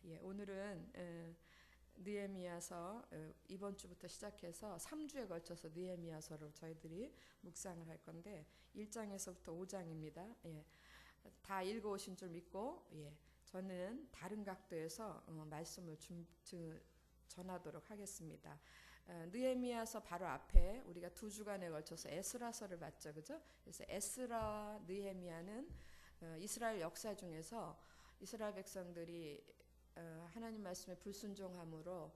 예, 오늘은 느헤미야서 이번 주부터 시작해서 3주에 걸쳐서 느헤미야서로 저희들이 묵상을 할 건데 1장에서부터 5장입니다. 예, 다 읽어오신 줄 믿고 저는 다른 각도에서 말씀을 전하도록 하겠습니다. 느헤미야서 바로 앞에 우리가 2주간에 걸쳐서 에스라서를 봤죠, 그죠? 그래서 에스라와 느헤미야는 이스라엘 역사 중에서 이스라엘 백성들이 하나님 말씀에 불순종함으로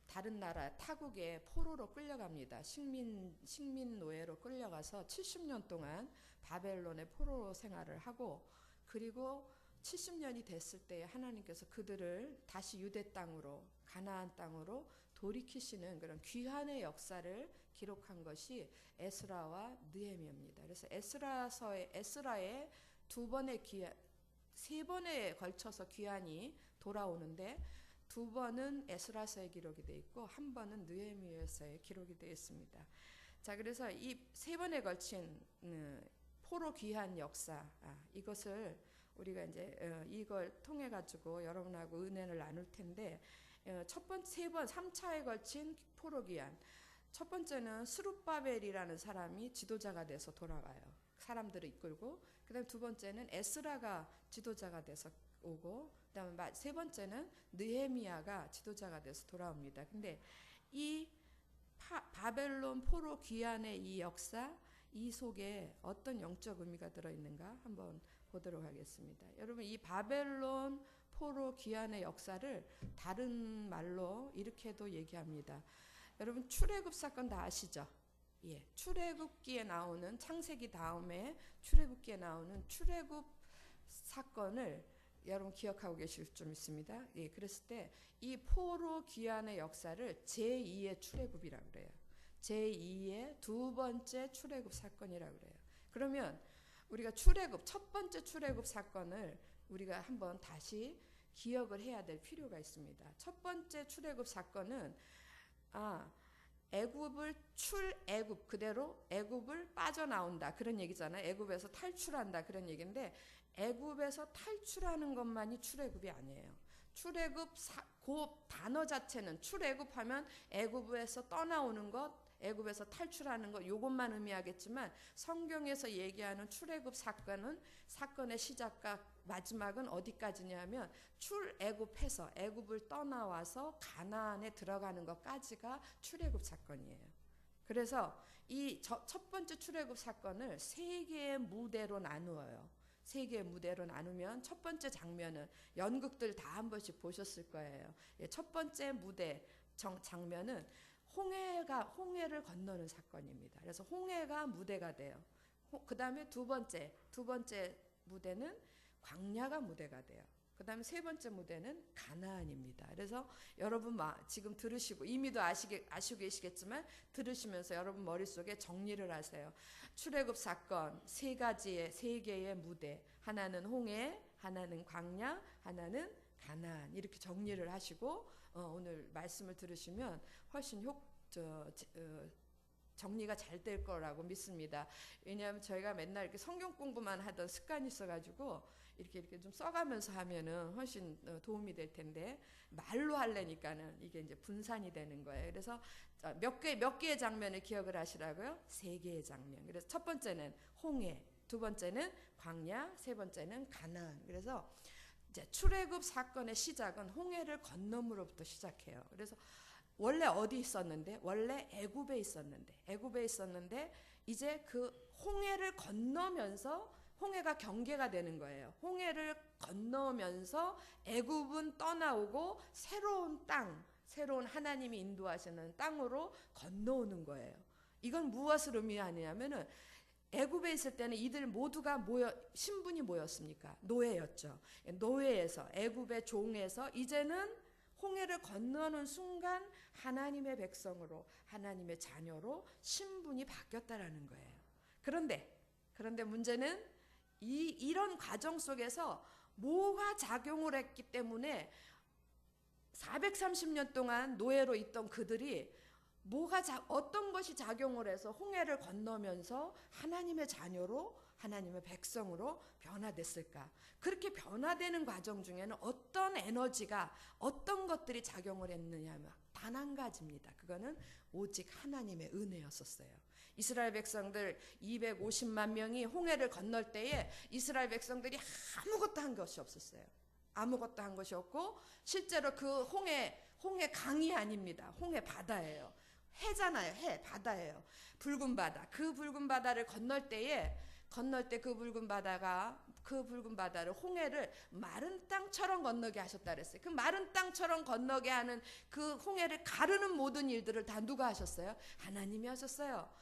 다른 나라 타국의 포로로 끌려갑니다. 식민 노예로 끌려가서 70년 동안 바벨론의 포로 생활을 하고, 그리고 70년이 됐을 때 하나님께서 그들을 다시 유대 땅으로, 가나안 땅으로 돌이키시는 그런 귀환의 역사를 기록한 것이 에스라와 느헤미야입니다. 그래서 에스라의 세 번에 걸쳐서 귀환이 돌아오는데, 2번은 에스라서에 기록이 되어 있고 1번은 느헤미야서에 기록이 되어 있습니다. 자, 그래서 이 3번에 걸친 포로 귀환 역사, 이것을 우리가 이제 이걸 통해 가지고 여러분하고 은혜를 나눌 텐데, 첫 번째 3차에 걸친 포로 귀환. 첫 번째는 스룹바벨이라는 사람이 지도자가 돼서 돌아와요. 사람들을 이끌고. 그다음 두 번째는 에스라가 지도자가 돼서 오고, 그다음에 세 번째는 느헤미야가 지도자가 돼서 돌아옵니다. 근데 이 바벨론 포로 귀환의 이 역사, 이 속에 어떤 영적 의미가 들어있는가 한번 보도록 하겠습니다. 여러분, 이 바벨론 포로 귀환의 역사를 다른 말로 이렇게도 얘기합니다. 여러분, 출애굽 사건 다 아시죠? 예, 출애굽기에 나오는, 창세기 다음에 출애굽기에 나오는 출애굽 사건을 여러분 기억하고 계실 줄 믿습니다. 예, 그랬을 때 이 포로 귀환의 역사를 제2의 출애굽이라고 그래요. 제2의 두 번째 출애굽 사건이라고 그래요. 그러면 우리가 첫 번째 출애굽 사건을 우리가 한번 다시 기억을 해야 될 필요가 있습니다. 첫 번째 출애굽 사건은 애굽 그대로 애굽을 빠져나온다 그런 얘기잖아요. 애굽에서 탈출한다 그런 얘기인데, 애굽에서 탈출하는 것만이 출애굽이 아니에요. 그 단어 자체는 출애굽하면 애굽에서 떠나오는 것, 애굽에서 탈출하는 것, 이것만 의미하겠지만, 성경에서 얘기하는 출애굽 사건의 시작과 마지막은 어디까지냐면 출애굽해서 애굽을 떠나와서 가나안에 들어가는 것까지가 출애굽 사건이에요. 그래서 이 첫 번째 출애굽 사건을 3개의 무대로 나누어요. 3개의 무대로 나누면 첫 번째 장면은 연극들 다 한 번씩 보셨을 거예요. 첫 번째 무대 장면은 홍해를 건너는 사건입니다. 그래서 홍해가 무대가 돼요. 그 다음에 두 번째 무대는 광야가 무대가 돼요. 그 다음에 세 번째 무대는 가나안입니다. 그래서 여러분 지금 들으시고 이미도 아시고 계시겠지만, 들으시면서 여러분 머릿속에 정리를 하세요. 출애굽 사건 3개의 무대, 하나는 홍해, 하나는 광야, 하나는 가나안, 이렇게 정리를 하시고 오늘 말씀을 들으시면 훨씬 정리가 잘 될 거라고 믿습니다. 왜냐하면 저희가 맨날 이렇게 성경 공부만 하던 습관이 있어가지고 이렇게 좀 써가면서 하면은 훨씬 도움이 될 텐데, 말로 하려니까는 이게 이제 분산이 되는 거예요. 그래서 몇 개의 장면을 기억을 하시라고요? 3개의 장면. 그래서 첫 번째는 홍해, 두 번째는 광야, 세 번째는 가나안. 그래서 이제 출애굽 사건의 시작은 홍해를 건너므로부터 시작해요. 그래서 원래 어디 있었는데? 원래 애굽에 있었는데 이제 그 홍해를 건너면서 홍해가 경계가 되는 거예요. 홍해를 건너면서 애굽은 떠나오고 새로운 하나님이 인도하시는 땅으로 건너오는 거예요. 이건 무엇을 의미하냐면은, 애굽에 있을 때는 이들 모두가 신분이 뭐였습니까? 노예였죠. 노예에서, 애굽의 종에서 이제는 홍해를 건너는 순간 하나님의 백성으로, 하나님의 자녀로 신분이 바뀌었다라는 거예요. 그런데 문제는 이런 과정 속에서 뭐가 작용을 했기 때문에 430년 동안 노예로 있던 그들이 어떤 것이 작용을 해서 홍해를 건너면서 하나님의 자녀로 하나님의 백성으로 변화됐을까? 그렇게 변화되는 과정 중에는 어떤 에너지가, 어떤 것들이 작용을 했느냐 하면 단 한 가지입니다. 그거는 오직 하나님의 은혜였었어요. 이스라엘 백성들 250만 명이 홍해를 건널 때에 이스라엘 백성들이 아무것도 한 것이 없었어요. 아무것도 한 것이 없고, 실제로 그 홍해 강이 아닙니다. 홍해 바다예요. 해잖아요. 해, 바다예요. 붉은 바다. 그 붉은 바다를 건널 때 그 붉은 바다를, 홍해를 마른 땅처럼 건너게 하셨다 그랬어요. 그 마른 땅처럼 건너게 하는 그 홍해를 가르는 모든 일들을 다 누가 하셨어요? 하나님이 하셨어요.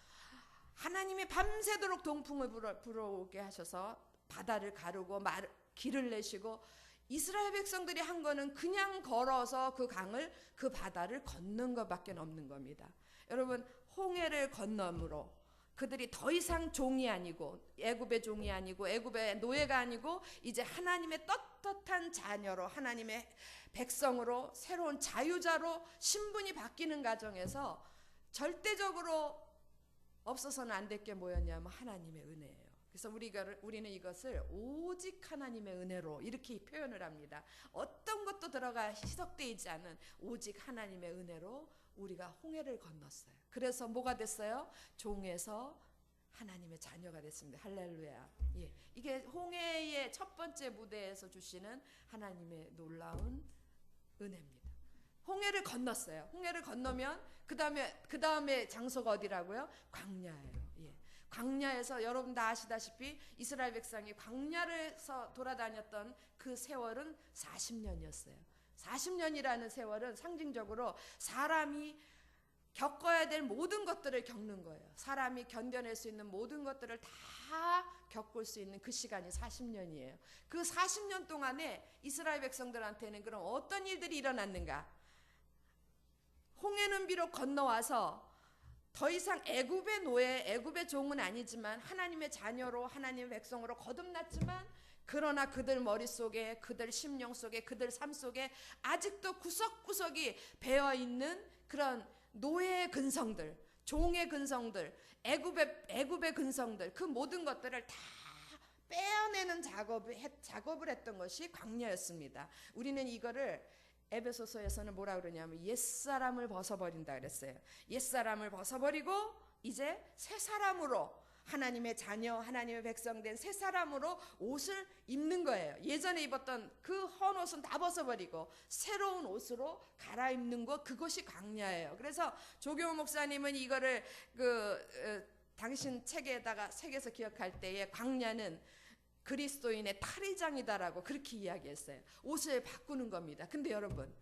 하나님이 밤새도록 동풍을 불어오게 하셔서 바다를 가르고 길을 내시고, 이스라엘 백성들이 한 거는 그냥 걸어서 그 바다를 걷는 것밖에 없는 겁니다. 여러분, 홍해를 건너므로 그들이 더 이상 종이 아니고, 애굽의 종이 아니고, 애굽의 노예가 아니고, 이제 하나님의 떳떳한 자녀로, 하나님의 백성으로, 새로운 자유자로 신분이 바뀌는 과정에서 절대적으로 없어서는 안 될 게 뭐였냐면 하나님의 은혜예요. 그래서 우리는 이것을 오직 하나님의 은혜로 이렇게 표현을 합니다. 어떤 것도 들어가 희석되지 않은 오직 하나님의 은혜로 우리가 홍해를 건넜어요. 그래서 뭐가 됐어요? 종에서 하나님의 자녀가 됐습니다. 할렐루야. 예, 이게 홍해의 첫 번째 무대에서 주시는 하나님의 놀라운 은혜입니다. 홍해를 건넜어요. 홍해를 건너면 그 다음에 장소가 어디라고요? 광야예요. 예. 광야에서 여러분 다 아시다시피 이스라엘 백성이 광야에서 돌아다녔던 그 세월은 40년이었어요. 40년이라는 세월은 상징적으로 사람이 겪어야 될 모든 것들을 겪는 거예요. 사람이 견뎌낼 수 있는 모든 것들을 다 겪을 수 있는 그 시간이 40년이에요. 그 40년 동안에 이스라엘 백성들한테는 그럼 어떤 일들이 일어났는가? 홍해는 비록 건너와서 더 이상 애굽의 노예, 애굽의 종은 아니지만 하나님의 자녀로, 하나님의 백성으로 거듭났지만, 그러나 그들 머릿속에, 그들 심령 속에, 그들 삶 속에 아직도 구석구석이 배어있는 그런 노예의 근성들, 종의 근성들, 애굽의 근성들, 그 모든 것들을 다 빼어내는 작업을 했던 것이 광야였습니다. 우리는 이거를 에베소서에서는 뭐라 그러냐면 옛사람을 벗어버린다 그랬어요. 옛사람을 벗어버리고 이제 새 사람으로, 하나님의 자녀, 하나님의 백성된 새 사람으로 옷을 입는 거예요. 예전에 입었던 그 헌옷은 다 벗어버리고 새로운 옷으로 갈아입는 것, 그것이 광야예요. 그래서 조경호 목사님은 이거를 당신 책에다가 책에서 기억할 때에 광야는 그리스도인의 탈의장이다라고 그렇게 이야기했어요. 옷을 바꾸는 겁니다. 근데 여러분,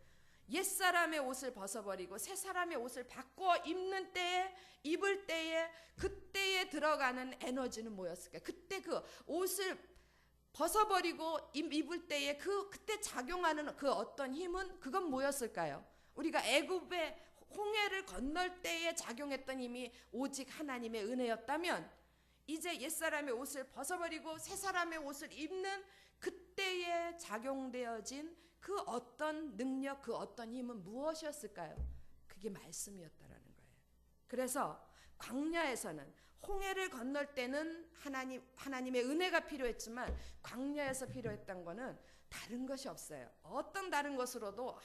옛사람의 옷을 벗어버리고 새 사람의 옷을 바꿔 입을 때에 그때에 들어가는 에너지는 뭐였을까요? 그때 그 옷을 벗어버리고 입을 때에 그때 작용하는 그 어떤 힘은, 그건 뭐였을까요? 우리가 애굽의 홍해를 건널 때에 작용했던 힘이 오직 하나님의 은혜였다면, 이제 옛사람의 옷을 벗어버리고 새 사람의 옷을 입는 그때에 작용되어진 그 어떤 능력, 그 어떤 힘은 무엇이었을까요? 그게 말씀이었다라는 거예요. 그래서 광야에서는, 홍해를 건널 때는 하나님의 은혜가 필요했지만 광야에서 필요했던 거는 다른 것이 없어요. 어떤 다른 것으로도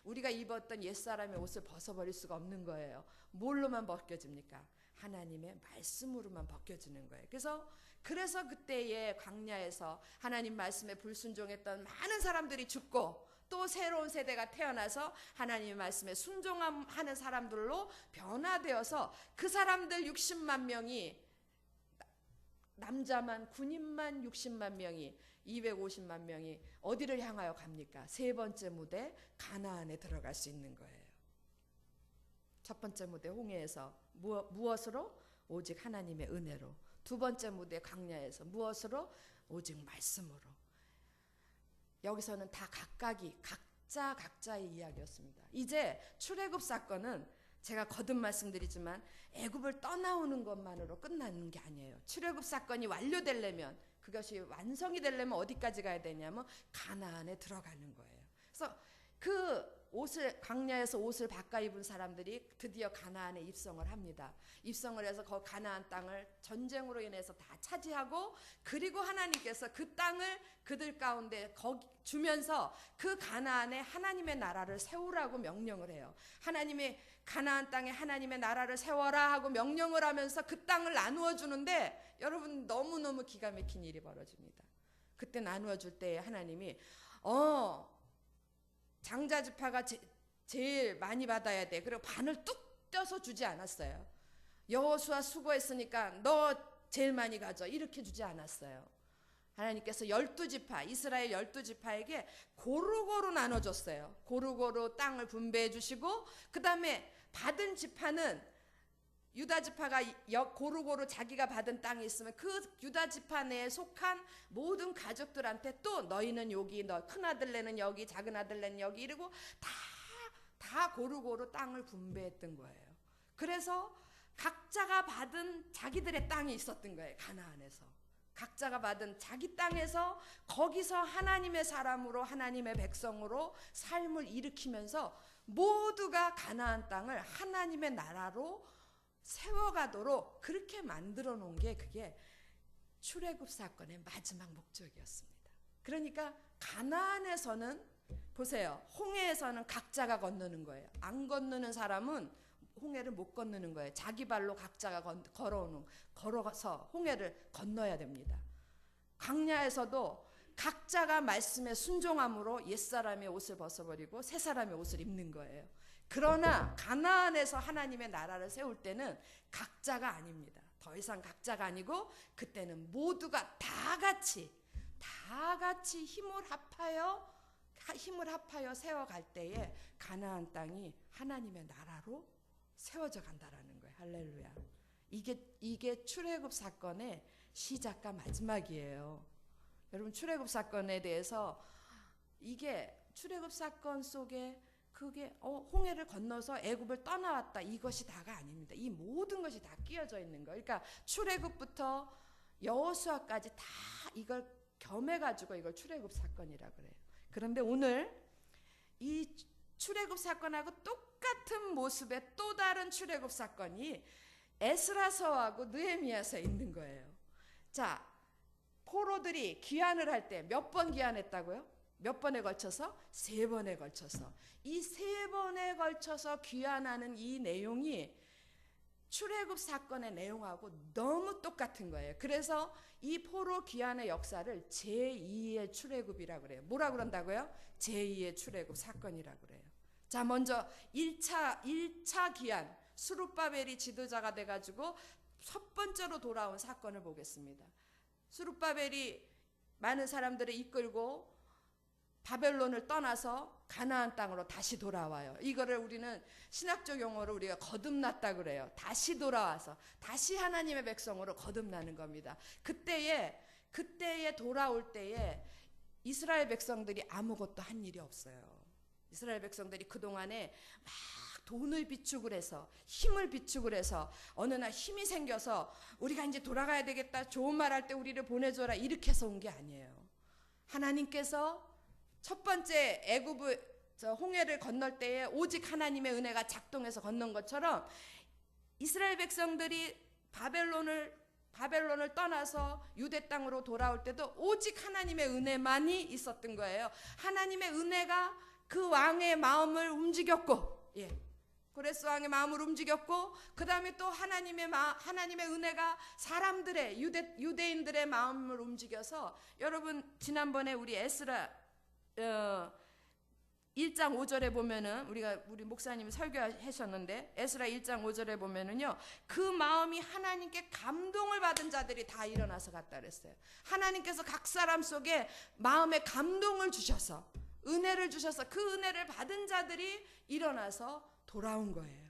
우리가 입었던 옛사람의 옷을 벗어버릴 수가 없는 거예요. 뭘로만 벗겨집니까? 하나님의 말씀으로만 벗겨지는 거예요. 그래서 그때의 광야에서 하나님 말씀에 불순종했던 많은 사람들이 죽고, 또 새로운 세대가 태어나서 하나님의 말씀에 순종하는 사람들로 변화되어서 그 사람들 60만 명이, 남자만 군인만 60만 명이, 250만 명이 어디를 향하여 갑니까? 세 번째 무대 가나안에 들어갈 수 있는 거예요. 첫 번째 무대 홍해에서 무엇으로? 오직 하나님의 은혜로. 두 번째 무대 광야에서 무엇으로? 오직 말씀으로. 여기서는 다 각자의 이야기였습니다. 이제 출애굽 사건은 제가 거듭 말씀드리지만 애굽을 떠나오는 것만으로 끝나는 게 아니에요. 출애굽 사건이 완료되려면, 그것이 완성이 되려면 어디까지 가야 되냐면 가나안에 들어가는 거예요. 그래서 그 광야에서 옷을 바꿔 입은 사람들이 드디어 가나안에 입성을 합니다. 입성을 해서 그 가나안 땅을 전쟁으로 인해서 다 차지하고, 그리고 하나님께서 그 땅을 그들 가운데 주면서 그 가나안에 하나님의 나라를 세우라고 명령을 해요. 하나님의 가나안 땅에 하나님의 나라를 세워라 하고 명령을 하면서 그 땅을 나누어 주는데, 여러분 너무너무 기가 막힌 일이 벌어집니다. 그때 나누어 줄 때 하나님이 장자 지파가 제일 많이 받아야 돼. 그리고 반을 뚝 떼서 주지 않았어요. 여호수아 수고했으니까 너 제일 많이 가져, 이렇게 주지 않았어요. 하나님께서 12지파, 이스라엘 12지파에게 고루고루 나눠줬어요. 고루고루 땅을 분배해 주시고, 그 다음에 받은 지파는, 유다 지파가 고루고루 자기가 받은 땅이 있으면 그 유다 지파 내에 속한 모든 가족들한테 또 너희는 여기, 너 큰아들네는 여기, 작은아들네는 여기, 이러고 다 고루고루 땅을 분배했던 거예요. 그래서 각자가 받은 자기들의 땅이 있었던 거예요. 가나안에서 각자가 받은 자기 땅에서 거기서 하나님의 사람으로, 하나님의 백성으로 삶을 일으키면서 모두가 가나안 땅을 하나님의 나라로 세워가도록 그렇게 만들어 놓은 게, 그게 출애굽 사건의 마지막 목적이었습니다. 그러니까 가나안에서는 보세요, 홍해에서는 각자가 건너는 거예요. 안 건너는 사람은 홍해를 못 건너는 거예요. 자기 발로 각자가 걸어서 홍해를 건너야 됩니다. 광야에서도 각자가 말씀에 순종함으로 옛사람의 옷을 벗어버리고 새사람의 옷을 입는 거예요. 그러나 가나안에서 하나님의 나라를 세울 때는 각자가 아닙니다. 더 이상 각자가 아니고, 그때는 모두가 다 같이 힘을 합하여 세워갈 때에 가나안 땅이 하나님의 나라로 세워져 간다라는 거예요. 할렐루야. 이게 출애굽 사건의 시작과 마지막이에요. 여러분, 출애굽 사건에 대해서, 이게 출애굽 사건 속에 그게 홍해를 건너서 애굽을 떠나왔다, 이것이 다가 아닙니다. 이 모든 것이 다 끼어져 있는 거예요. 그러니까 출애굽부터 여호수아까지 다 이걸 겸해가지고 이걸 출애굽 사건이라 그래요. 그런데 오늘 이 출애굽 사건하고 똑같은 모습의 또 다른 출애굽 사건이 에스라서하고 느헤미야서에 있는 거예요. 자, 포로들이 귀환을 할 때 몇 번 귀환했다고요? 몇 번에 걸쳐서? 3번에 걸쳐서. 이 3번에 걸쳐서 귀환하는 이 내용이 출애굽 사건의 내용하고 너무 똑같은 거예요. 그래서 이 포로 귀환의 역사를 제2의 출애굽이라고 그래요. 뭐라 그런다고요? 제2의 출애굽 사건이라 그래요. 자, 먼저 1차 귀환, 스룹바벨이 지도자가 돼가지고 첫 번째로 돌아온 사건을 보겠습니다. 스룹바벨이 많은 사람들을 이끌고 바벨론을 떠나서 가나안 땅으로 다시 돌아와요. 이거를 우리는 신학적 용어로 우리가 거듭났다 그래요. 다시 돌아와서 다시 하나님의 백성으로 거듭나는 겁니다. 그때에 돌아올 때에 이스라엘 백성들이 아무것도 한 일이 없어요. 이스라엘 백성들이 그동안에 막 돈을 비축을 해서, 힘을 비축을 해서, 어느 날 힘이 생겨서 우리가 이제 돌아가야 되겠다, 좋은 말 할 때 우리를 보내줘라, 이렇게 해서 온 게 아니에요. 하나님께서 첫 번째 홍해를 건널 때에 오직 하나님의 은혜가 작동해서 건넌 것처럼, 이스라엘 백성들이 바벨론을 떠나서 유대 땅으로 돌아올 때도 오직 하나님의 은혜만이 있었던 거예요. 하나님의 은혜가 그 왕의 마음을 움직였고, 고레스 왕의 마음을 움직였고, 그 다음에 또 하나님의 은혜가 사람들의, 유대인들의 마음을 움직여서, 여러분 지난번에 우리 에스라 1장 5절에 보면은, 우리 목사님이 설교하셨는데, 에스라 1장 5절에 보면은요, 그 마음이 하나님께 감동을 받은 자들이 다 일어나서 갔다 그랬어요. 하나님께서 각 사람 속에 마음에 감동을 주셔서, 은혜를 주셔서 그 은혜를 받은 자들이 일어나서 돌아온 거예요.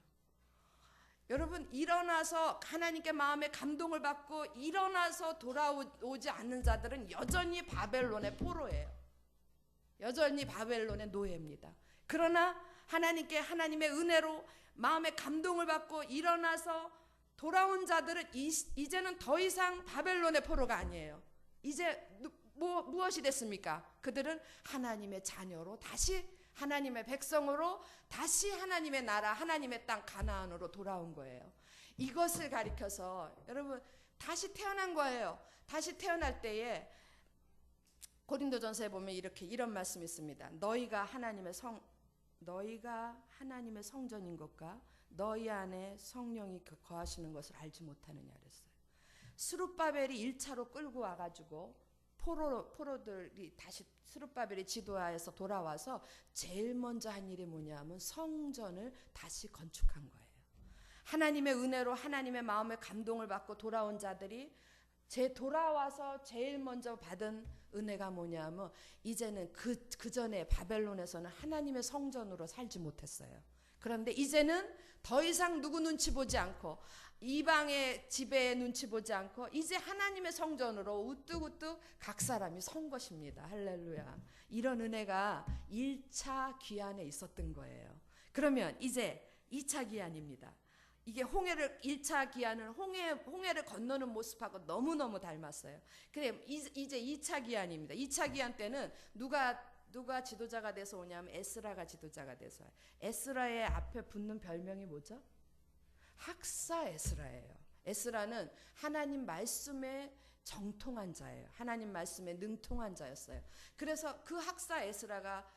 여러분, 일어나서 하나님께 마음에 감동을 받고 일어나서 돌아오지 않는 자들은 여전히 바벨론의 포로예요. 여전히 바벨론의 노예입니다. 그러나 하나님의 은혜로 마음에 감동을 받고 일어나서 돌아온 자들은 이제는 더 이상 바벨론의 포로가 아니에요. 이제 무엇이 됐습니까? 그들은 하나님의 자녀로 다시 하나님의 백성으로 다시 하나님의 나라, 하나님의 땅 가나안으로 돌아온 거예요. 이것을 가리켜서 여러분 다시 태어난 거예요. 다시 태어날 때에 고린도전서에 보면 이런 말씀이 있습니다. 너희가 하나님의 성전인 것과 너희 안에 성령이 거하시는 것을 알지 못하느냐 그랬어요. 스룹바벨이 1차로 끌고 와가지고 포로들이 다시 스룹바벨이 지도하에서 돌아와서 제일 먼저 한 일이 뭐냐면 성전을 다시 건축한 거예요. 하나님의 은혜로 하나님의 마음의 감동을 받고 돌아온 자들이 돌아와서 제일 먼저 받은 은혜가 뭐냐면 이제는 그 전에 바벨론에서는 하나님의 성전으로 살지 못했어요. 그런데 이제는 더 이상 누구 눈치 보지 않고 이방의 지배에 눈치 보지 않고 이제 하나님의 성전으로 우뚝우뚝 각 사람이 선 것입니다. 할렐루야. 이런 은혜가 1차 귀환에 있었던 거예요. 그러면 이제 2차 귀환입니다. 이게 1차 기한은 홍해를 건너는 모습하고 너무너무 닮았어요. 그래 이제 2차 기한입니다. 2차 기한 때는 누가 지도자가 돼서 오냐면 에스라가 지도자가 돼서 와요. 에스라의 앞에 붙는 별명이 뭐죠? 학사 에스라예요. 에스라는 하나님 말씀에 정통한 자예요. 하나님 말씀에 능통한 자였어요. 그래서 그 학사 에스라가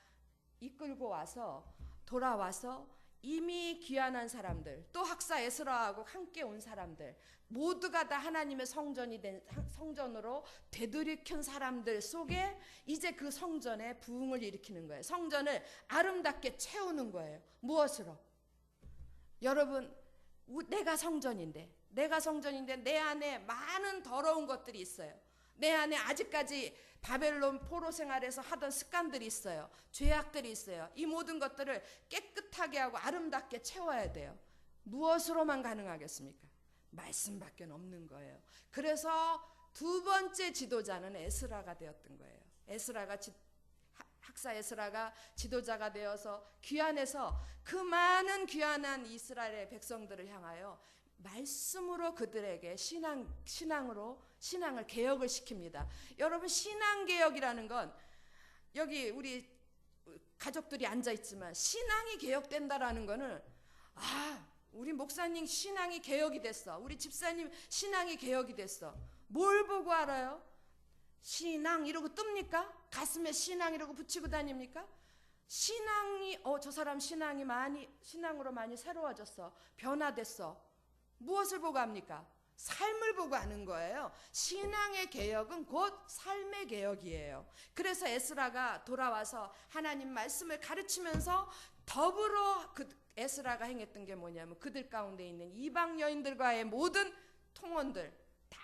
이끌고 와서 돌아와서 이미 귀환한 사람들, 또 학사 에스라하고 함께 온 사람들, 모두가 다 하나님의 성전으로 되돌이킨 사람들 속에 이제 그 성전에 부흥을 일으키는 거예요. 성전을 아름답게 채우는 거예요. 무엇으로? 여러분, 내가 성전인데 내 안에 많은 더러운 것들이 있어요. 내 안에 아직까지 바벨론 포로 생활에서 하던 습관들이 있어요. 죄악들이 있어요. 이 모든 것들을 깨끗하게 하고 아름답게 채워야 돼요. 무엇으로만 가능하겠습니까? 말씀밖에 없는 거예요. 그래서 두 번째 지도자는 에스라가 되었던 거예요. 학사 에스라가 지도자가 되어서 귀환해서 그 많은 귀환한 이스라엘의 백성들을 향하여 말씀으로 그들에게 신앙을 개혁을 시킵니다. 여러분 신앙개혁이라는 건 여기 우리 가족들이 앉아있지만 신앙이 개혁된다라는 거는 우리 목사님 신앙이 개혁이 됐어. 우리 집사님 신앙이 개혁이 됐어. 뭘 보고 알아요? 신앙 이러고 뜹니까? 가슴에 신앙 이러고 붙이고 다닙니까? 신앙이 저 사람 신앙으로 많이 새로워졌어. 변화됐어. 무엇을 보고 합니까? 삶을 보고 하는 거예요. 신앙의 개혁은 곧 삶의 개혁이에요. 그래서 에스라가 돌아와서 하나님 말씀을 가르치면서 더불어 에스라가 행했던 게 뭐냐면 그들 가운데 있는 이방 여인들과의 모든 통혼들 다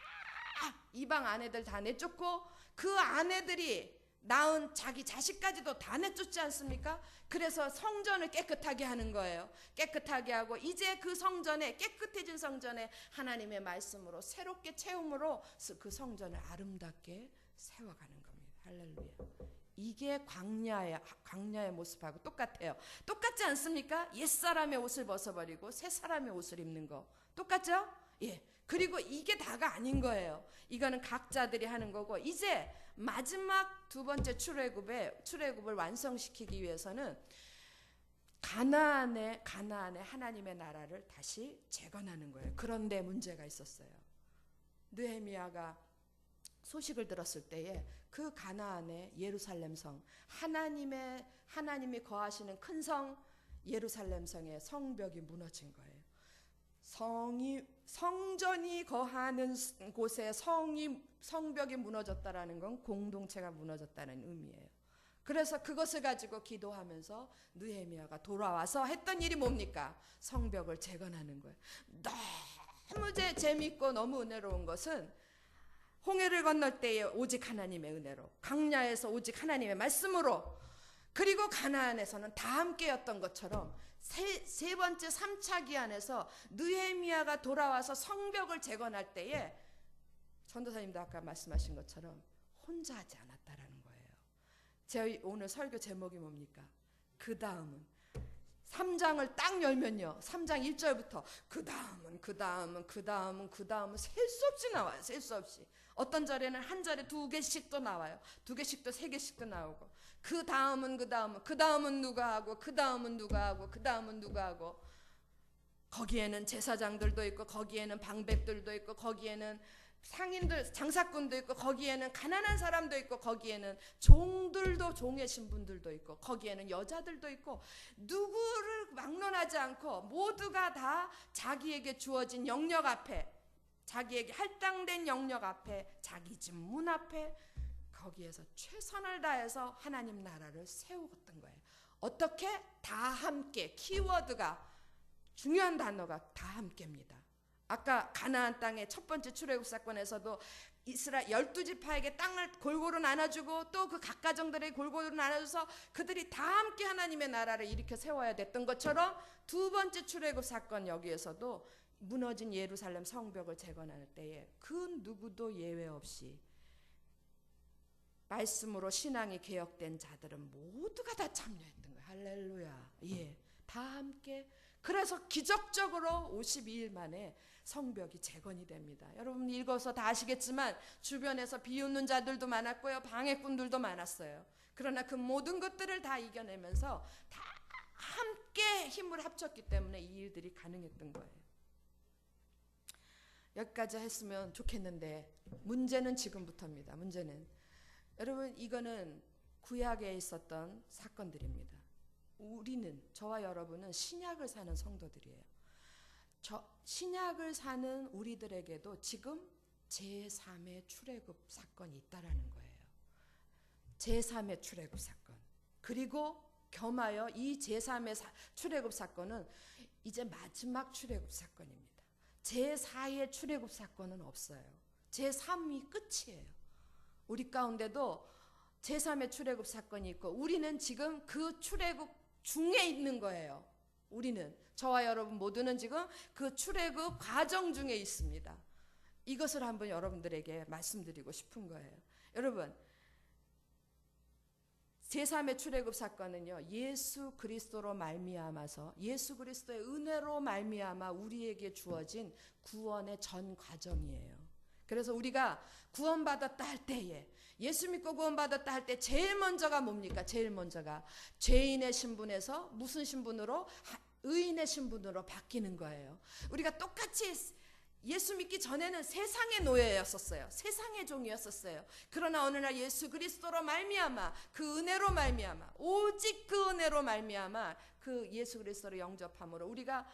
이방 아내들 다 내쫓고 그 아내들이 낳은 자기 자식까지도 다 내쫓지 않습니까? 그래서 성전을 깨끗하게 하는 거예요. 깨끗하게 하고 이제 그 성전에 깨끗해진 성전에 하나님의 말씀으로 새롭게 채움으로 그 성전을 아름답게 세워가는 겁니다. 할렐루야. 이게 광야의 모습하고 똑같아요. 똑같지 않습니까? 옛사람의 옷을 벗어버리고 새사람의 옷을 입는 거 똑같죠? 예. 그리고 이게 다가 아닌 거예요. 이거는 각자들이 하는 거고 이제 마지막 두 번째 출애굽을 완성시키기 위해서는 가나안에 하나님의 나라를 다시 재건하는 거예요. 그런데 문제가 있었어요. 느헤미야가 소식을 들었을 때에 그 가나안의 예루살렘 성 하나님이 거하시는 큰 성 예루살렘 성의 성벽이 무너진 거예요. 성전이 거하는 곳에 성벽이 무너졌다라는 건 공동체가 무너졌다는 의미예요. 그래서 그것을 가지고 기도하면서 느헤미야가 돌아와서 했던 일이 뭡니까? 성벽을 재건하는 거예요. 너무 재밌고 너무 은혜로운 것은 홍해를 건널 때에 오직 하나님의 은혜로, 광야에서 오직 하나님의 말씀으로, 그리고 가나안에서는 다 함께였던 것처럼 세 번째 3차 기한에서 느헤미야가 돌아와서 성벽을 재건할 때에 전도사님도 아까 말씀하신 것처럼 혼자 하지 않았다라는 거예요. 저희 오늘 설교 제목이 뭡니까? 그 다음은 3장을 딱 열면요. 3장 1절부터 그 다음은 셀 수 없이 나와요. 셀 수 없이. 어떤 절에는 한 절에 2개씩도 나와요. 2개씩도 3개씩도 나오고 그 다음은 누가 하고 그 다음은 누가 하고 거기에는 제사장들도 있고 거기에는 방백들도 있고 거기에는 상인들 장사꾼도 있고 거기에는 가난한 사람도 있고 거기에는 종들도 종의 신분들도 있고 거기에는 여자들도 있고 누구를 막론하지 않고 모두가 다 자기에게 주어진 영역 앞에 자기에게 할당된 영역 앞에 자기 집 문 앞에 거기에서 최선을 다해서 하나님 나라를 세웠던 거예요. 어떻게? 다 함께. 키워드가 중요한 단어가 다 함께입니다. 아까 가나안 땅의 첫 번째 출애굽 사건에서도 이스라엘 12지파에게 땅을 골고루 나눠주고 또 그 각 가정들에게 골고루 나눠줘서 그들이 다 함께 하나님의 나라를 일으켜 세워야 됐던 것처럼 두 번째 출애굽 사건 여기에서도 무너진 예루살렘 성벽을 재건할 때에 그 누구도 예외 없이 말씀으로 신앙이 개혁된 자들은 모두가 다 참여했던 거예요. 할렐루야. 예, 다 함께. 그래서 기적적으로 52일 만에 성벽이 재건이 됩니다. 여러분 읽어서 다 아시겠지만 주변에서 비웃는 자들도 많았고요. 방해꾼들도 많았어요. 그러나 그 모든 것들을 다 이겨내면서 다 함께 힘을 합쳤기 때문에 이 일들이 가능했던 거예요. 여기까지 했으면 좋겠는데 문제는 지금부터입니다. 문제는 여러분 이거는 구약에 있었던 사건들입니다. 우리는 저와 여러분은 신약을 사는 성도들이에요. 신약을 사는 우리들에게도 지금 제3의 출애굽 사건이 있다라는 거예요. 제3의 출애굽 사건. 그리고 겸하여 이 제3의 출애굽 사건은 이제 마지막 출애굽 사건입니다. 제4의 출애굽 사건은 없어요. 제3이 끝이에요. 우리 가운데도 제3의 출애굽 사건이 있고 우리는 지금 그 출애굽 중에 있는 거예요. 우리는 저와 여러분 모두는 지금 그 출애굽 과정 중에 있습니다. 이것을 한번 여러분들에게 말씀드리고 싶은 거예요. 여러분 제3의 출애굽 사건은요. 예수 그리스도로 말미암아서 예수 그리스도의 은혜로 말미암아 우리에게 주어진 구원의 전 과정이에요. 그래서 우리가 구원받았다 할 때에 예수 믿고 구원받았다 할 때 제일 먼저가 뭡니까? 제일 먼저가 죄인의 신분에서 무슨 신분으로? 의인의 신분으로 바뀌는 거예요. 우리가 똑같이 예수 믿기 전에는 세상의 노예였었어요. 세상의 종이었었어요. 그러나 어느 날 예수 그리스도로 말미암아 그 은혜로 말미암아 오직 그 은혜로 말미암아 그 예수 그리스도를 영접함으로 우리가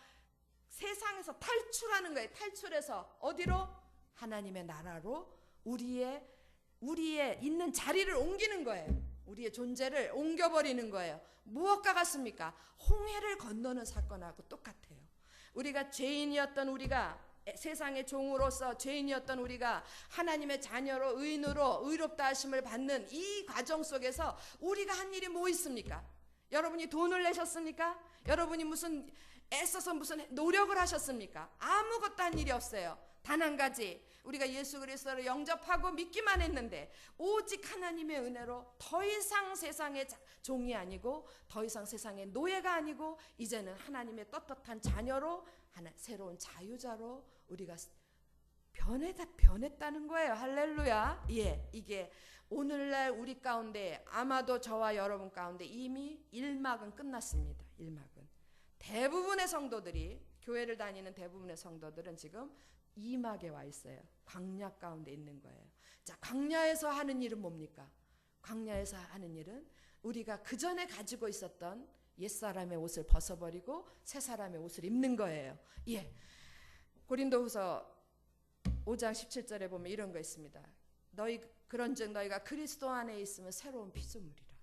세상에서 탈출하는 거예요. 탈출해서 어디로? 하나님의 나라로 우리의 있는 자리를 옮기는 거예요. 우리의 존재를 옮겨버리는 거예요. 무엇과 같습니까? 홍해를 건너는 사건하고 똑같아요. 우리가 죄인이었던 우리가 세상의 종으로서 죄인이었던 우리가 하나님의 자녀로 의인으로 의롭다 하심을 받는 이 과정 속에서 우리가 한 일이 뭐 있습니까? 여러분이 돈을 내셨습니까? 여러분이 무슨 애써서 무슨 노력을 하셨습니까? 아무것도 한 일이 없어요. 단 한 가지 우리가 예수 그리스도를 영접하고 믿기만 했는데 오직 하나님의 은혜로 더 이상 세상의 종이 아니고 더 이상 세상의 노예가 아니고 이제는 하나님의 떳떳한 자녀로 새로운 자유자로 우리가 변했다는 거예요. 할렐루야. 예, 이게 오늘날 우리 가운데 아마도 저와 여러분 가운데 이미 1막은 끝났습니다. 1막은 대부분의 성도들이 교회를 다니는 대부분의 성도들은 지금 2막에 와 있어요. 광야 가운데 있는 거예요. 자, 광야에서 하는 일은 뭡니까? 광야에서 하는 일은 우리가 그 전에 가지고 있었던 옛사람의 옷을 벗어버리고 새사람의 옷을 입는 거예요. 예. 고린도후서 5장 17절에 보면 이런 거 있습니다. 그런즉 너희가 그리스도 안에 있으면 새로운 피조물이라.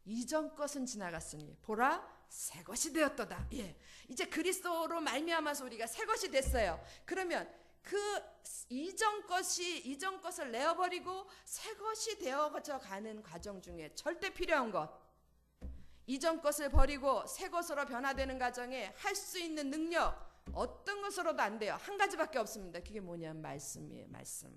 이전 것은 지나갔으니 보라 새 것이 되었도다. 예. 이제 그리스도로 말미암아서 우리가 새 것이 됐어요. 그러면 그 이전 것을 내어버리고 새 것이 되어져 가는 과정 중에 절대 필요한 것, 이전 것을 버리고 새 것으로 변화되는 과정에 할 수 있는 능력 어떤 것으로도 안 돼요. 한 가지밖에 없습니다. 그게 뭐냐면 말씀이에요. 말씀.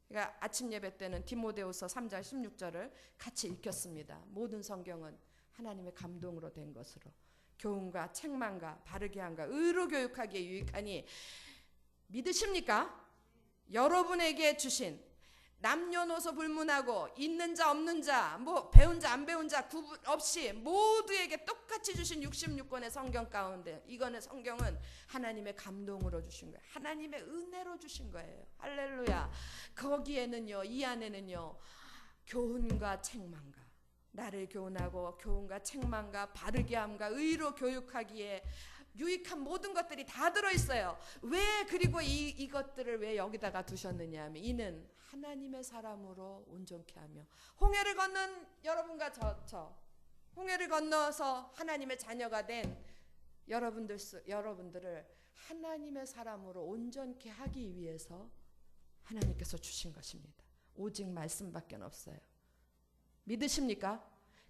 그러니까 아침 예배 때는 디모데후서 3장 16절을 같이 읽혔습니다. 모든 성경은 하나님의 감동으로 된 것으로 교훈과 책망과 바르게 함과 의로 교육하기에 유익하니 믿으십니까? 여러분에게 주신 남녀노소 불문하고 있는 자 없는 자 뭐 배운 자 안 배운 자 구분 없이 모두에게 똑같이 주신 66권의 성경 가운데 이거는 성경은 하나님의 감동으로 주신 거예요. 하나님의 은혜로 주신 거예요. 할렐루야. 거기에는요, 이 안에는요, 교훈과 책망과 나를 교훈하고 교훈과 책망과 바르게 함과 의로 교육하기에 유익한 모든 것들이 다 들어있어요. 왜 그리고 이것들을 왜 여기다가 두셨느냐 하면 이는 하나님의 사람으로 온전케 하며 홍해를 건넌 여러분과 저 홍해를 건너서 하나님의 자녀가 된 여러분들을 하나님의 사람으로 온전케 하기 위해서 하나님께서 주신 것입니다. 오직 말씀밖에 없어요. 믿으십니까?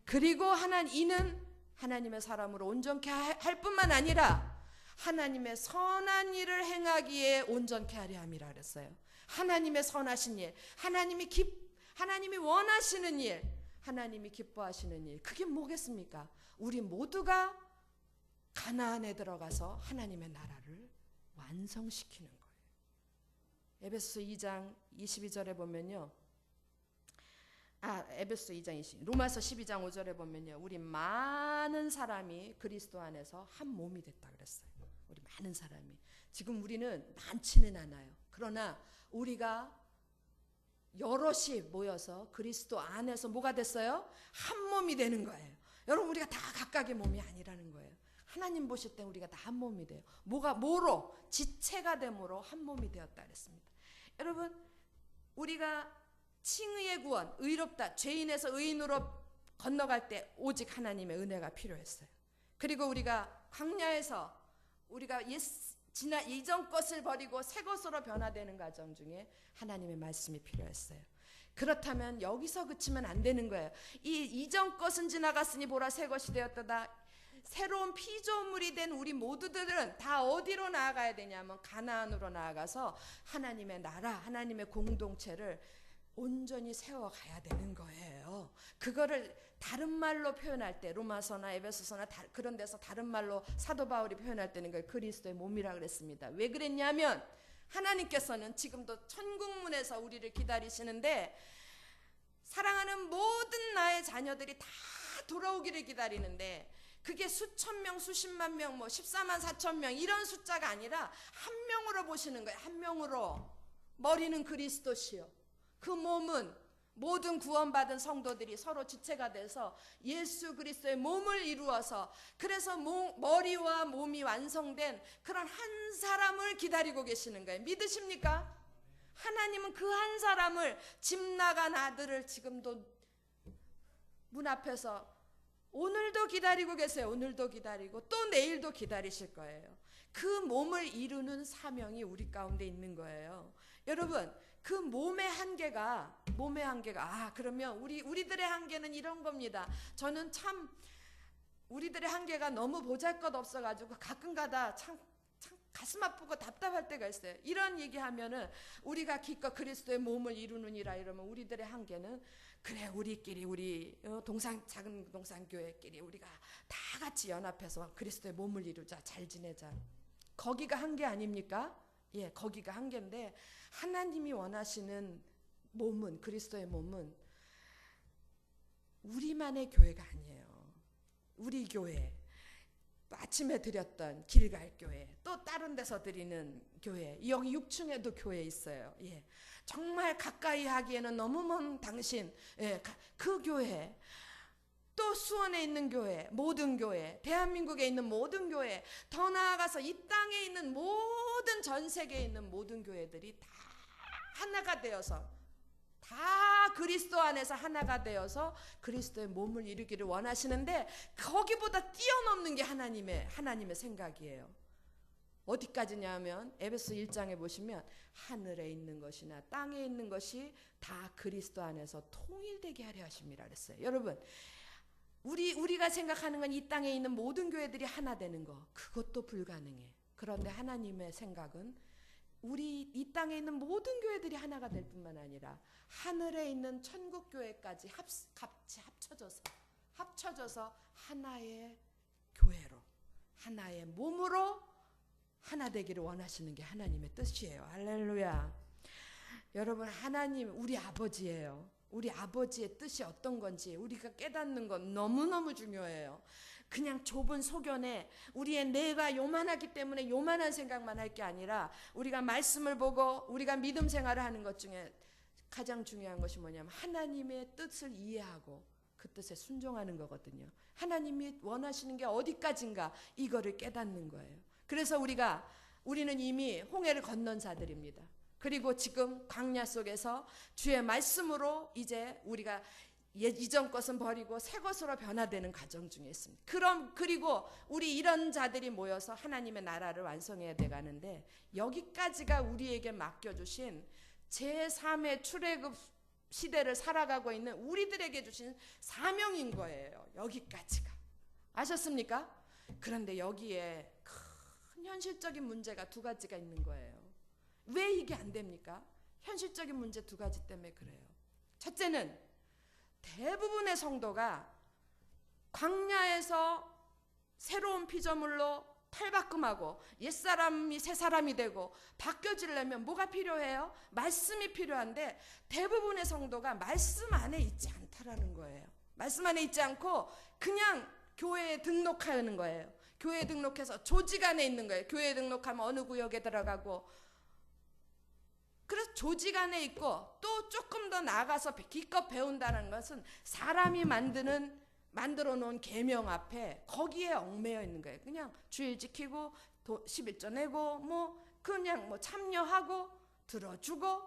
그리고 이는 하나님의 사람으로 온전케 할 뿐만 아니라 하나님의 선한 일을 행하기에 온전케 하려 함이라 그랬어요. 하나님의 선하신 일, 하나님이 원하시는 일, 하나님이 기뻐하시는 일, 그게 뭐겠습니까? 우리 모두가 가나안에 들어가서 하나님의 나라를 완성시키는 거예요. 에베소 2장 22절에 보면요, 에베소 2장 20, 로마서 12장 5절에 보면요, 우리 많은 사람이 그리스도 안에서 한 몸이 됐다 그랬어요. 우리 많은 사람이. 지금 우리는 많지는 않아요. 그러나 우리가 여럿이 모여서 그리스도 안에서 뭐가 됐어요? 한 몸이 되는 거예요. 여러분, 우리가 다 각각의 몸이 아니라는 거예요. 하나님 보실 때 우리가 다 한 몸이 돼요. 뭐로? 지체가 됨으로 한 몸이 되었다 그랬습니다. 여러분, 우리가 칭의의 구원, 의롭다, 죄인에서 의인으로 건너갈 때 오직 하나님의 은혜가 필요했어요. 그리고 우리가 광야에서 우리가 이전 것을 버리고 새 것으로 변화되는 과정 중에 하나님의 말씀이 필요했어요. 그렇다면 여기서 그치면 안 되는 거예요. 이 이전 것은 지나갔으니 보라 새 것이 되었도다. 새로운 피조물이 된 우리 모두들은 다 어디로 나아가야 되냐면 가나안으로 나아가서 하나님의 나라, 하나님의 공동체를 온전히 세워가야 되는 거예요. 그거를 다른 말로 표현할 때 로마서나 에베소서나 그런 데서 다른 말로 사도 바울이 표현할 때는 그걸 그리스도의 몸이라 그랬습니다. 왜 그랬냐면 하나님께서는 지금도 천국문에서 우리를 기다리시는데 사랑하는 모든 나의 자녀들이 다 돌아오기를 기다리는데 그게 수천 명, 수십만 명, 14만 4천 명 이런 숫자가 아니라 한 명으로 보시는 거예요. 한 명으로. 머리는 그리스도시요. 그 몸은 모든 구원받은 성도들이 서로 지체가 돼서 예수 그리스도의 몸을 이루어서 그래서 머리와 몸이 완성된 그런 한 사람을 기다리고 계시는 거예요. 믿으십니까? 하나님은 그 한 사람을 집 나간 아들을 지금도 문 앞에서 오늘도 기다리고 계세요. 오늘도 기다리고 또 내일도 기다리실 거예요. 그 몸을 이루는 사명이 우리 가운데 있는 거예요. 여러분, 그 몸의 한계가 그러면 우리들의 한계는 이런 겁니다. 저는 참 우리들의 한계가 너무 보잘것 없어가지고 가끔가다 참 가슴 아프고 답답할 때가 있어요. 이런 얘기하면은 우리가 기껏 그리스도의 몸을 이루느니라 이러면 우리들의 한계는 그래 우리끼리 작은 동산교회끼리 우리가 다 같이 연합해서 그리스도의 몸을 이루자, 잘 지내자. 거기가 한계 아닙니까? 예, 거기가 한계인데 하나님이 원하시는 몸은 그리스도의 몸은 우리만의 교회가 아니에요. 우리 교회, 아침에 드렸던 길갈 교회, 또 다른 데서 드리는 교회, 여기 6층에도 교회 있어요. 예, 정말 가까이 하기에는 너무 먼 당신, 그 교회, 또 수원에 있는 교회, 모든 교회, 대한민국에 있는 모든 교회, 더 나아가서 이 땅에 있는 모든 전 세계에 있는 모든 교회들이 다 하나가 되어서 다 그리스도 안에서 하나가 되어서 그리스도의 몸을 이루기를 원하시는데 거기보다 뛰어넘는 게 하나님의 생각이에요. 어디까지냐 하면 에베소 1장에 보시면 하늘에 있는 것이나 땅에 있는 것이 다 그리스도 안에서 통일되게 하려 하심이라 그랬어요. 여러분, 우리가 생각하는 건 이 땅에 있는 모든 교회들이 하나 되는 거, 그것도 불가능해. 그런데 하나님의 생각은 이 땅에 있는 모든 교회들이 하나가 될 뿐만 아니라 하늘에 있는 천국 교회까지 같이 합쳐져서 합쳐져서 하나의 교회로, 하나의 몸으로 하나 되기를 원하시는 게 하나님의 뜻이에요. 할렐루야. 여러분, 하나님 우리 아버지예요. 우리 아버지의 뜻이 어떤 건지 우리가 깨닫는 건 너무너무 중요해요. 그냥 좁은 소견에 우리의 뇌가 요만하기 때문에 요만한 생각만 할 게 아니라 우리가 말씀을 보고 우리가 믿음 생활을 하는 것 중에 가장 중요한 것이 뭐냐면 하나님의 뜻을 이해하고 그 뜻에 순종하는 거거든요. 하나님이 원하시는 게 어디까지인가 이거를 깨닫는 거예요. 그래서 우리는 이미 홍해를 건넌 자들입니다. 그리고 지금 광야 속에서 주의 말씀으로 이제 우리가 이전 것은 버리고 새 것으로 변화되는 과정 중에 있습니다. 그리고 우리 이런 자들이 모여서 하나님의 나라를 완성해야 돼 가는데 여기까지가 우리에게 맡겨주신 제3의 출애굽 시대를 살아가고 있는 우리들에게 주신 사명인 거예요. 여기까지가. 아셨습니까? 그런데 여기에 큰 현실적인 문제가 두 가지가 있는 거예요. 왜 이게 안 됩니까? 현실적인 문제 두 가지 때문에 그래요. 첫째는 대부분의 성도가 광야에서 새로운 피조물로 탈바꿈하고 옛사람이 새사람이 되고 바뀌어지려면 뭐가 필요해요? 말씀이 필요한데 대부분의 성도가 말씀 안에 있지 않다라는 거예요. 말씀 안에 있지 않고 그냥 교회에 등록하는 거예요. 교회에 등록해서 조직 안에 있는 거예요. 교회에 등록하면 어느 구역에 들어가고, 그래서 조직 안에 있고 또 조금 더 나아가서 기껏 배운다는 것은 사람이 만들어 놓은 계명 앞에 거기에 얽매여 있는 거예요. 그냥 주일 지키고 11조 내고 그냥 참여하고 들어주고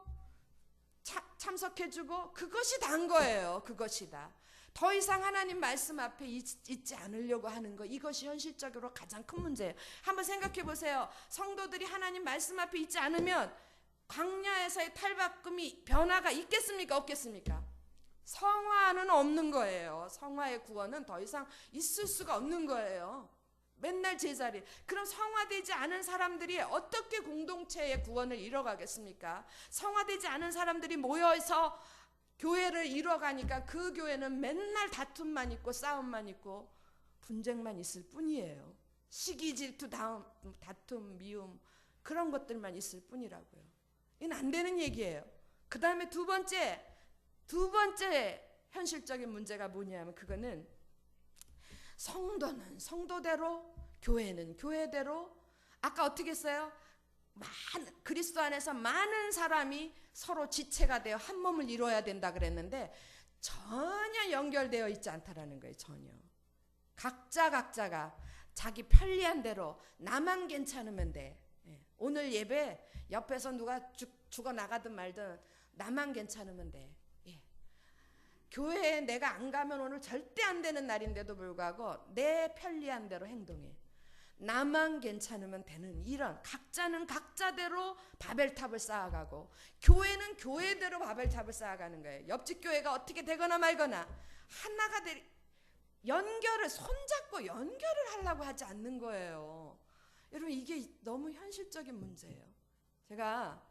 참석해주고 그것이 다인 거예요. 그것이 다. 더 이상 하나님 말씀 앞에 있지 않으려고 하는 거, 이것이 현실적으로 가장 큰 문제예요. 한번 생각해 보세요. 성도들이 하나님 말씀 앞에 있지 않으면 광야에서의 탈바꿈이 변화가 있겠습니까? 없겠습니까? 성화는 없는 거예요. 성화의 구원은 더 이상 있을 수가 없는 거예요. 맨날 제자리. 그럼 성화되지 않은 사람들이 어떻게 공동체의 구원을 이뤄가겠습니까? 성화되지 않은 사람들이 모여서 교회를 이뤄가니까 그 교회는 맨날 다툼만 있고 싸움만 있고 분쟁만 있을 뿐이에요. 시기 질투 다툼 미움 그런 것들만 있을 뿐이라고요. 이건 안 되는 얘기예요. 그 다음에 두 번째 현실적인 문제가 뭐냐면 그거는 성도는 성도대로 교회는 교회대로 아까 어떻게 했어요? 그리스도 안에서 많은 사람이 서로 지체가 되어 한 몸을 이루어야 된다 그랬는데 전혀 연결되어 있지 않다라는 거예요. 전혀. 각자가 자기 편리한 대로 나만 괜찮으면 돼. 오늘 예배 옆에서 누가 죽어 나가든 말든 나만 괜찮으면 돼. 교회에 내가 안 가면 오늘 절대 안 되는 날인데도 불구하고 내 편리한 대로 행동해. 나만 괜찮으면 되는 이런 각자는 각자대로 바벨탑을 쌓아가고 교회는 교회대로 바벨탑을 쌓아가는 거예요. 옆집 교회가 어떻게 되거나 말거나 하나가 손잡고 연결을 하려고 하지 않는 거예요. 여러분 이게 너무 현실적인 문제예요. 제가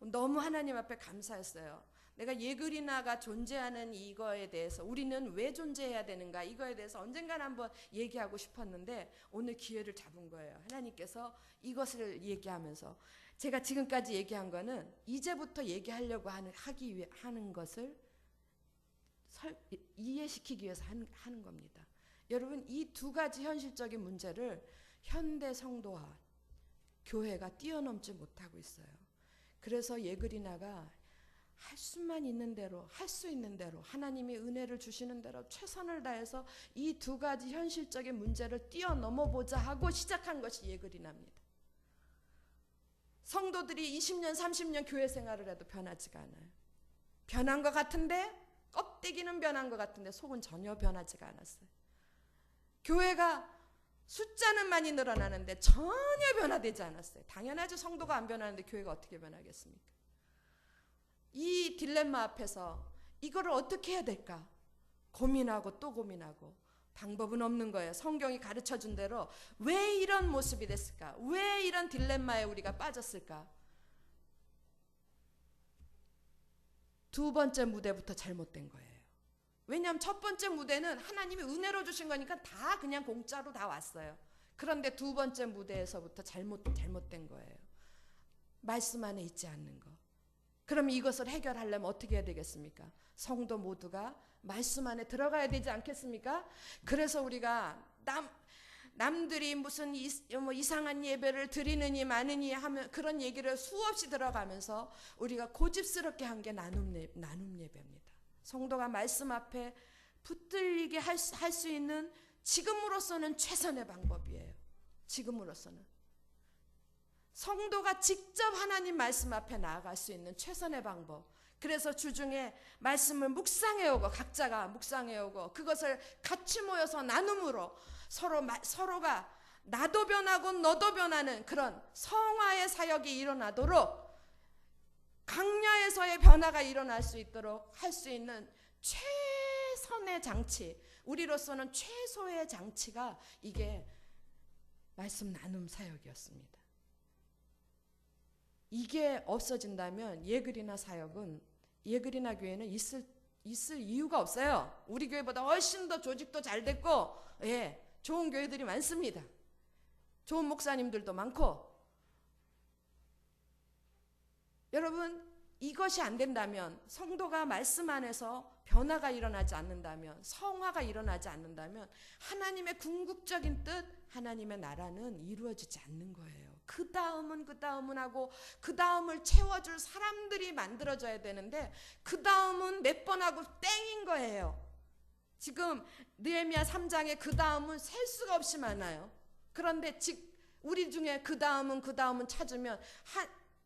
너무 하나님 앞에 감사했어요. 내가 예그리나가 존재하는 이거에 대해서 우리는 왜 존재해야 되는가 이거에 대해서 언젠가는 한번 얘기하고 싶었는데 오늘 기회를 잡은 거예요. 하나님께서 이것을 얘기하면서 제가 지금까지 얘기한 거는 이제부터 얘기하려고 하는 것을 이해시키기 위해서 하는 겁니다. 여러분 이 두 가지 현실적인 문제를 현대 성도와 교회가 뛰어넘지 못하고 있어요. 그래서 예그리나가 할 수만 있는 대로 할 수 있는 대로 하나님이 은혜를 주시는 대로 최선을 다해서 이 두 가지 현실적인 문제를 뛰어넘어 보자 하고 시작한 것이 예그리나입니다. 성도들이 20년 30년 교회 생활을 해도 변하지가 않아요. 변한 것 같은데 껍데기는 변한 것 같은데 속은 전혀 변하지가 않았어요. 교회가 숫자는 많이 늘어나는데 전혀 변화되지 않았어요. 당연하죠. 성도가 안 변하는데 교회가 어떻게 변하겠습니까? 이 딜레마 앞에서 이거를 어떻게 해야 될까? 고민하고 또 고민하고 방법은 없는 거예요. 성경이 가르쳐준 대로 왜 이런 모습이 됐을까? 왜 이런 딜레마에 우리가 빠졌을까? 두 번째 무대부터 잘못된 거예요. 왜냐하면 첫 번째 무대는 하나님이 은혜로 주신 거니까 다 그냥 공짜로 다 왔어요. 그런데 두 번째 무대에서부터 잘못된 거예요. 말씀 안에 있지 않는 거. 그럼 이것을 해결하려면 어떻게 해야 되겠습니까? 성도 모두가 말씀 안에 들어가야 되지 않겠습니까? 그래서 우리가 남들이 무슨 이상한 예배를 드리느니 마느니 하면 그런 얘기를 수없이 들어가면서 우리가 고집스럽게 한 게 나눔 예배입니다. 성도가 말씀 앞에 붙들리게 할 수 있는 지금으로서는 최선의 방법이에요. 지금으로서는. 성도가 직접 하나님 말씀 앞에 나아갈 수 있는 최선의 방법. 그래서 주중에 말씀을 묵상해오고 각자가 묵상해오고 그것을 같이 모여서 나눔으로 서로가 나도 변하고 너도 변하는 그런 성화의 사역이 일어나도록 강야에서의 변화가 일어날 수 있도록 할 수 있는 최선의 장치, 우리로서는 최소의 장치가 이게 말씀 나눔 사역이었습니다. 이게 없어진다면 예그리나 사역은 예그리나 교회는 있을 이유가 없어요. 우리 교회보다 훨씬 더 조직도 잘 됐고 좋은 교회들이 많습니다. 좋은 목사님들도 많고. 여러분 이것이 안 된다면 성도가 말씀 안에서 변화가 일어나지 않는다면 성화가 일어나지 않는다면 하나님의 궁극적인 뜻 하나님의 나라는 이루어지지 않는 거예요. 그 다음은 하고 그 다음을 채워줄 사람들이 만들어져야 되는데 그 다음은 몇 번 하고 땡인 거예요. 지금 느헤미야 3장에 그 다음은 셀 수가 없이 많아요. 그런데 우리 중에 그 다음은 찾으면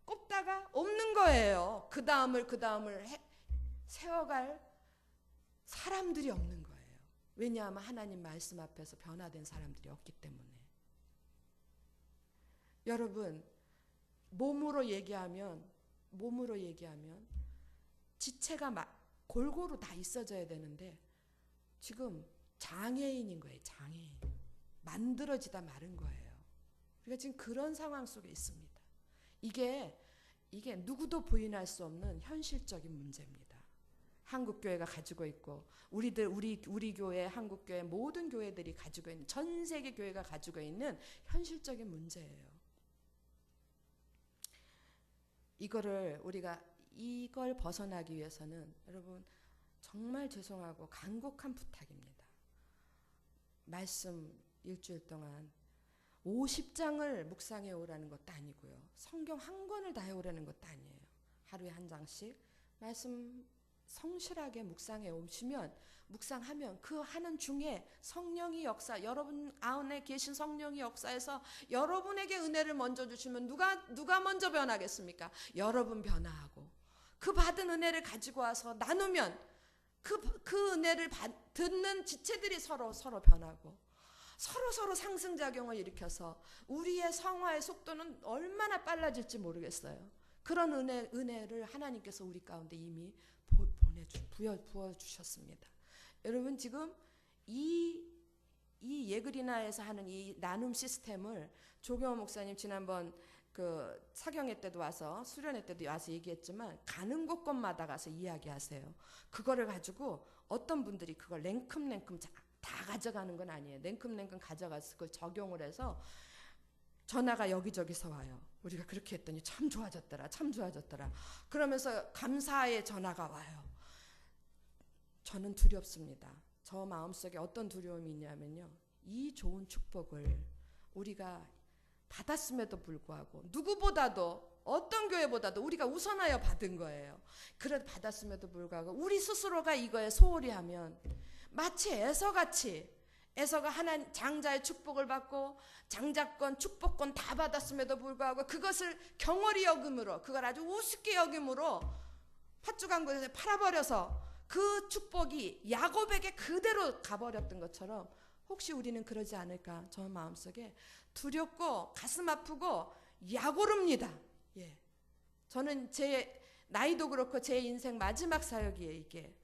꼽다가 없는 거예요. 그 다음을 세워갈 사람들이 없는 거예요. 왜냐하면 하나님 말씀 앞에서 변화된 사람들이 없기 때문에. 여러분 몸으로 얘기하면 지체가 골고루 다 있어져야 되는데 지금 장애인인 거예요. 장애인. 만들어지다 마른 거예요. 우리가 지금 그런 상황 속에 있습니다. 이게 누구도 부인할 수 없는 현실적인 문제입니다. 한국 교회가 가지고 있고 우리 교회, 한국 교회 모든 교회들이 가지고 있는 전 세계 교회가 가지고 있는 현실적인 문제예요. 이걸 벗어나기 위해서는 여러분 정말 죄송하고 간곡한 부탁입니다. 말씀 일주일 동안 50장을 묵상해 오라는 것도 아니고요. 성경 한 권을 다 해오라는 것도 아니에요. 하루에 한 장씩 말씀 성실하게 묵상해 오시면 묵상하면 그 하는 중에 성령이 역사 여러분 안에 계신 성령이 역사에서 여러분에게 은혜를 먼저 주시면 누가 먼저 변하겠습니까? 여러분 변화하고 그 받은 은혜를 가지고 와서 나누면 그 은혜를 듣는 지체들이 서로 변하고 서로 상승작용을 일으켜서 우리의 성화의 속도는 얼마나 빨라질지 모르겠어요. 그런 은혜를 하나님께서 우리 가운데 이미 부어주셨습니다. 여러분 지금 이 예그리나에서 하는 이 나눔 시스템을 조경호 목사님 지난번 그 사경회 때도 와서 수련회 때도 와서 얘기했지만 가는 곳곳마다 가서 이야기하세요. 그거를 가지고 어떤 분들이 그걸 냉큼 다 가져가는 건 아니에요. 냉큼 가져가서 그걸 적용을 해서 전화가 여기저기서 와요. 우리가 그렇게 했더니 참 좋아졌더라. 그러면서 감사의 전화가 와요. 저는 두렵습니다. 저 마음속에 어떤 두려움이 있냐면요. 이 좋은 축복을 우리가 받았음에도 불구하고 누구보다도 어떤 교회보다도 우리가 우선하여 받은 거예요. 그래도 받았음에도 불구하고 우리 스스로가 이거에 소홀히 하면 마치 에서가 하나님 장자의 축복을 받고 장자권 축복권 다 받았음에도 불구하고 그것을 경홀히 여김으로 그걸 아주 우습게 여김으로 팥죽한 곳에서 팔아버려서 그 축복이 야곱에게 그대로 가버렸던 것처럼 혹시 우리는 그러지 않을까 저 마음속에 두렵고 가슴 아프고 약오릅니다. 저는 제 나이도 그렇고 제 인생 마지막 사역이에요. 이게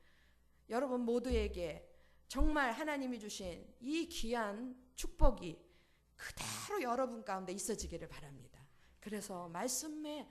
여러분 모두에게 정말 하나님이 주신 이 귀한 축복이 그대로 여러분 가운데 있어지기를 바랍니다. 그래서 말씀에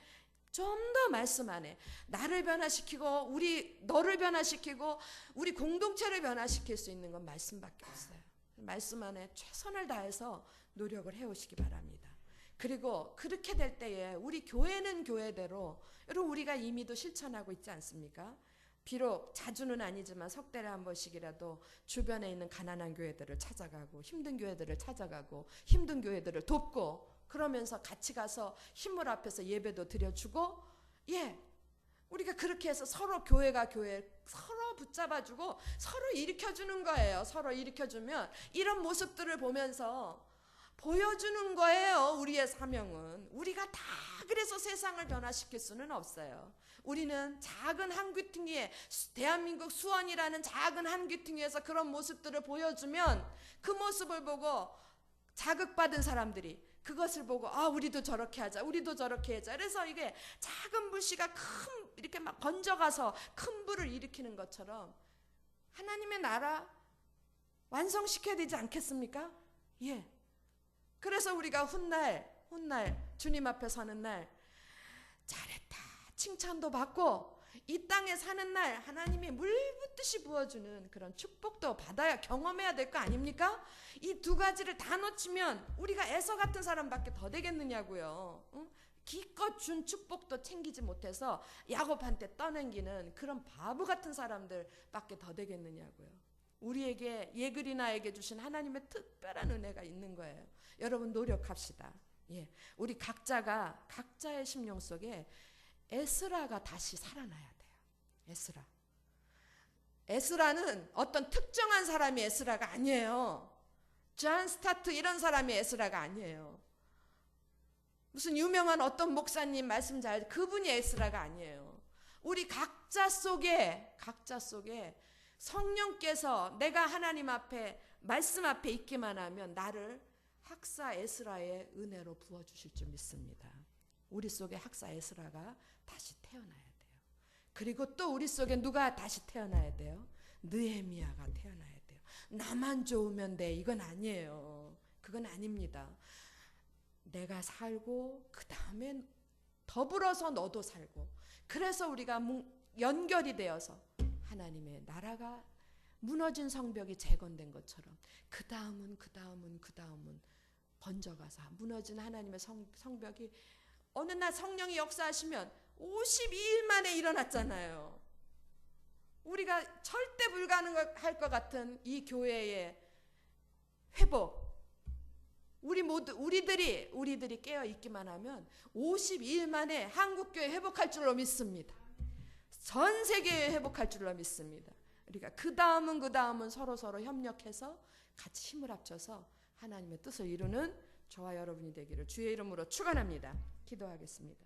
좀 더 말씀 안에 나를 변화시키고 너를 변화시키고 우리 공동체를 변화시킬 수 있는 건 말씀밖에 없어요. 말씀 안에 최선을 다해서 노력을 해오시기 바랍니다. 그리고 그렇게 될 때에 우리 교회는 교회대로 여러분 우리가 이미도 실천하고 있지 않습니까? 비록 자주는 아니지만 석 달에 한 번씩이라도 주변에 있는 가난한 교회들을 찾아가고 힘든 교회들을 찾아가고 힘든 교회들을 돕고 그러면서 같이 가서 흰물 앞에서 예배도 드려주고 우리가 그렇게 해서 서로 교회가 교회 서로 붙잡아주고 서로 일으켜주는 거예요. 서로 일으켜주면 이런 모습들을 보면서 보여주는 거예요. 우리의 사명은. 우리가 다 그래서 세상을 변화시킬 수는 없어요. 우리는 작은 한 귀퉁이에 대한민국 수원이라는 작은 한 귀퉁이에서 그런 모습들을 보여주면 그 모습을 보고 자극받은 사람들이 그것을 보고 우리도 저렇게 하자, 우리도 저렇게 하자. 그래서 이게 작은 불씨가 이렇게 막 번져가서 큰 불을 일으키는 것처럼 하나님의 나라 완성시켜야 되지 않겠습니까? 그래서 우리가 훗날 주님 앞에 서는 날 잘했다 칭찬도 받고 이 땅에 사는 날 하나님이 물 붓듯이 부어주는 그런 축복도 받아야 경험해야 될 거 아닙니까? 이 두 가지를 다 놓치면 우리가 에서 같은 사람밖에 더 되겠느냐고요. 기껏 준 축복도 챙기지 못해서 야곱한테 떠넘기는 그런 바보 같은 사람들밖에 더 되겠느냐고요. 우리에게 예그리나에게 주신 하나님의 특별한 은혜가 있는 거예요. 여러분 노력합시다. 우리 각자가 각자의 심령 속에 에스라가 다시 살아나야 돼요. 에스라는 어떤 특정한 사람이 에스라가 아니에요. 존 스타트 이런 사람이 에스라가 아니에요. 무슨 유명한 어떤 목사님 말씀 잘 그분이 에스라가 아니에요. 우리 각자 속에 성령께서 내가 하나님 앞에 말씀 앞에 있기만 하면 나를 학사 에스라의 은혜로 부어주실 줄 믿습니다. 우리 속에 학사 에스라가 다시 태어나야 돼요. 그리고 또 우리 속에 누가 다시 태어나야 돼요? 느헤미야가 태어나야 돼요. 나만 좋으면 돼 이건 아니에요. 그건 아닙니다. 내가 살고 그 다음에 더불어서 너도 살고 그래서 우리가 연결이 되어서 하나님의 나라가 무너진 성벽이 재건된 것처럼 그 다음은 번져가서 무너진 하나님의 성벽이 어느 날 성령이 역사하시면 52일 만에 일어났잖아요. 우리가 절대 불가능할 것 같은 이 교회의 회복 우리들이 깨어 있기만 하면 52일 만에 한국교회 회복할 줄로 믿습니다. 전 세계에 회복할 줄로 믿습니다. 우리가 그 다음은 서로 협력해서 같이 힘을 합쳐서 하나님의 뜻을 이루는 저와 여러분이 되기를 주의 이름으로 축원합니다. 기도하겠습니다.